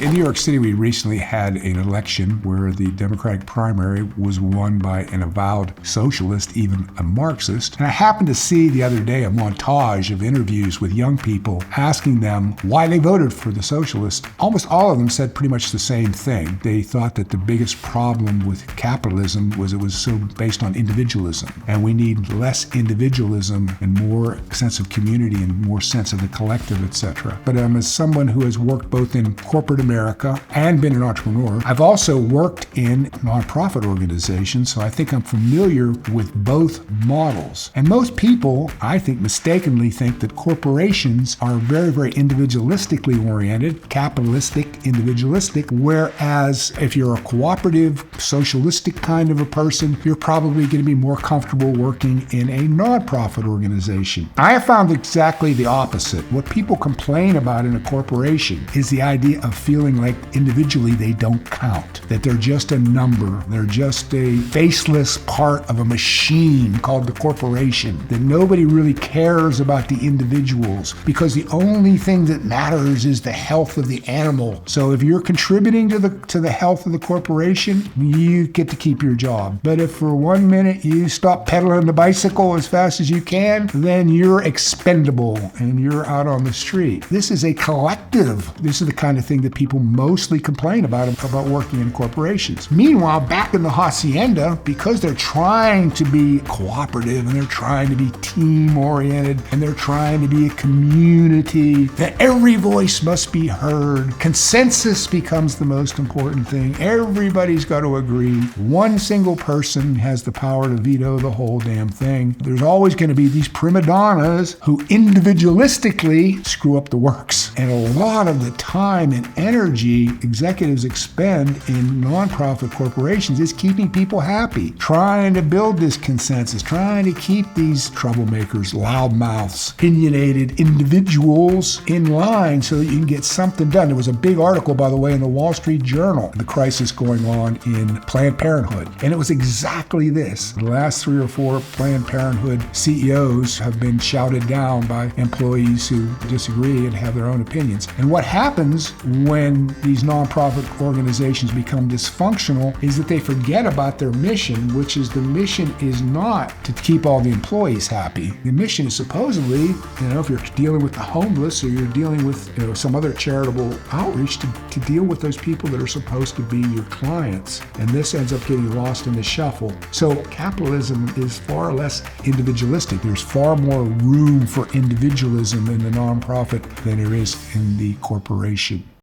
In New York City, we recently had an election where the Democratic primary was won by an avowed socialist, even a Marxist. And I happened to see the other day a montage of interviews with young people asking them why they voted for the socialist. Almost all of them said pretty much the same thing. They thought that the biggest problem with capitalism was it was so based on individualism. And we need less individualism and more sense of community and more sense of the collective, etc. But as someone who has worked both in corporate America and been an entrepreneur, I've also worked in nonprofit organizations, so I think I'm familiar with both models. And most people, I think, mistakenly think that corporations are very, very individualistically oriented, capitalistic, individualistic, whereas if you're a cooperative, socialistic kind of a person, you're probably going to be more comfortable working in a nonprofit organization. I have found exactly the opposite. What people complain about in a corporation is the idea of feeling like individually they don't count, that they're just a number, they're just a faceless part of a machine called the corporation, that nobody really cares about the individuals because the only thing that matters is the health of the animal. So if you're contributing to the health of the corporation, you get to keep your job. But if for 1 minute you stop pedaling the bicycle as fast as you can, then you're expendable and you're out on the street. This is a collective. This is the kind of thing that people mostly complain about working in corporations. Meanwhile, back in the hacienda, because they're trying to be cooperative and they're trying to be team-oriented and they're trying to be a community, that every voice must be heard. Consensus becomes the most important thing. Everybody's got to agree. One single person has the power to veto the whole damn thing. There's always going to be these prima donnas who individualistically screw up the works. And a lot of the time and energy executives expend in nonprofit corporations is keeping people happy, trying to build this consensus, trying to keep these troublemakers, loudmouths, opinionated individuals in line so that you can get something done. There was a big article, by the way, in the Wall Street Journal, the crisis going on in Planned Parenthood. And it was exactly this. The last 3 or 4 Planned Parenthood CEOs have been shouted down by employees who disagree and have their own opinions. And what happens when these nonprofit organizations become dysfunctional is that they forget about their mission, which is the mission is not to keep all the employees happy. The mission is supposedly, if you're dealing with the homeless or you're dealing with some other charitable outreach, to deal with those people that are supposed to be your clients. And this ends up getting lost in the shuffle. So capitalism is far less individualistic. There's far more room for individualism in the nonprofit than there is in the corporation.